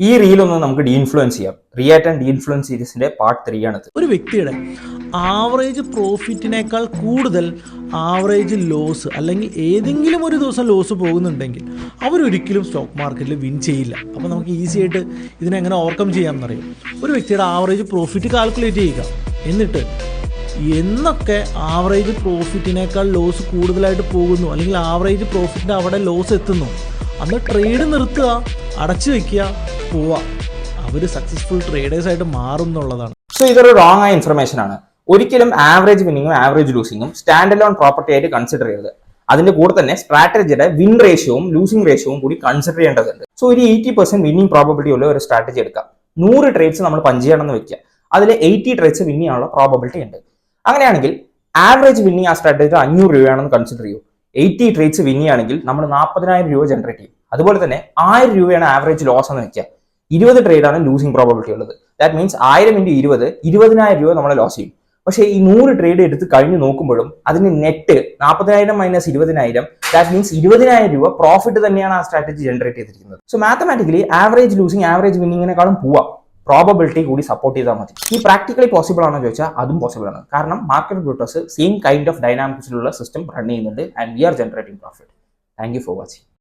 ഈ റീൽ ഒന്ന് നമുക്ക് ഡീഇൻഫ്ലുവൻസ് ചെയ്യാം. റിയാക്ട് ആൻഡ് ഡീഇൻഫ്ലുവൻസ് സീരീസിന്റെ പാർട്ട് 3 ആണിത്. ഒരു വ്യക്തിയുടെ ആവറേജ് പ്രോഫിറ്റിനേക്കാൾ കൂടുതൽ ആവറേജ് ലോസ് അല്ലെങ്കിൽ ഏതെങ്കിലും ഒരു ദിവസം ലോസ് പോകുന്നുണ്ടെങ്കിൽ അവരൊരിക്കലും സ്റ്റോക്ക് മാർക്കറ്റിൽ വിൻ ചെയ്യില്ല. അപ്പോൾ നമുക്ക് ഈസി ആയിട്ട് ഇതിനെങ്ങനെ ഓവർകം ചെയ്യാമെന്നറിയാം. ഒരു വ്യക്തിയുടെ ആവറേജ് പ്രോഫിറ്റ് കാൽക്കുലേറ്റ് ചെയ്യുക. എന്നിട്ട് എന്നൊക്കെ ആവറേജ് പ്രോഫിറ്റിനേക്കാൾ ലോസ് കൂടുതലായിട്ട് പോകുന്നു അല്ലെങ്കിൽ ആവറേജ് പ്രോഫിറ്റിൻ്റെ അവിടെ ലോസ് എത്തുന്നു, അന്ന് ട്രേഡ് നിർത്തുക, അടച്ചു വയ്ക്കുക, പോവുക. അവർ സക്സസ്ഫുൾ ട്രേഡേഴ്സായിട്ട് മാറും എന്നുള്ളതാണ്. സോ ഇതൊരു റോങ് ആയ ഇൻഫർമേഷൻ ആണ്. ഒരിക്കലും ആവറേജ് വിന്നിങ്ങും ആവറേജ് ലൂസിങ്ങും സ്റ്റാൻഡ് അലോൺ പ്രോപ്പർട്ടി ആയിട്ട് കൺസിഡർ ചെയ്യരുത്. അതിന്റെ കൂടെ തന്നെ സ്ട്രാറ്റജിയുടെ വിൻ റേഷ്യോവും ലൂസിംഗ് റേഷ്യോവും കൂടി കൺസിഡർ ചെയ്യേണ്ടതുണ്ട്. സോ ഒരു 80% വിന്നിംഗ് പ്രോബബിലിറ്റി ഉള്ള ഒരു സ്ട്രാറ്റജി എടുക്കാം. 100 ട്രേഡ്സ് നമ്മൾ പഞ്ച് ചെയ്യണമെന്ന് വെക്കുക. അതിൽ 80 ട്രേഡ്സ് വിൻ ചെയ്യാനുള്ള പ്രോബബിലിറ്റി ഉണ്ട്. അങ്ങനെയാണെങ്കിൽ ആവറേജ് വിന്നിങ് ആ സ്ട്രാറ്റജി 500 രൂപയാണെന്ന് കൺസിഡർ ചെയ്യൂ. 80 ട്രേഡ്സ് വിൻ ചെയ്യുകയാണെങ്കിൽ നമ്മൾ 40,000 രൂപ ജനറേറ്റ് ചെയ്യും. അതുപോലെ തന്നെ 1000 രൂപയാണ് ആവറേജ് ലോസ് എന്ന് വെക്കുക. 20 ട്രേഡാണ് ലൂസിംഗ് പ്രോബബിലിറ്റി ഉള്ളത്. ദാറ്റ് മീൻസ് 1000 × 20 20,000 രൂപ നമ്മൾ ലോസ് ചെയ്യും. പക്ഷേ ഈ 100 ട്രേഡ് എടുത്ത് കഴിഞ്ഞ് നോക്കുമ്പോഴും അതിന് നെറ്റ് 40,000 - 20,000, ദാറ്റ് മീൻസ് 20,000 രൂപ പ്രോഫിറ്റ് തന്നെയാണ് ആ സ്ട്രാറ്റജി ജനറേറ്റ് ചെയ്തിരിക്കുന്നത്. So mathematically average losing average വിന്നിങ്ങിനെക്കാളും പോവാം. പ്രോബബിലിറ്റി കൂടി സപ്പോർട്ട് ചെയ്താൽ മതി. ഈ പ്രാക്ടിക്കലി പോസിബിൾ ആണോ ചോദിച്ചാൽ അതും പോസിബിൾ ആണ്. കാരണം മാർക്കറ്റ് ബ്രൂട്ടേഴ്സ് സെയിം കൈൻഡ് ഓഫ് ഡൈനാമിക്സിലുള്ള സിസ്റ്റം റൺ ചെയ്യുന്നുണ്ട് and we are generating profit. Thank you for watching.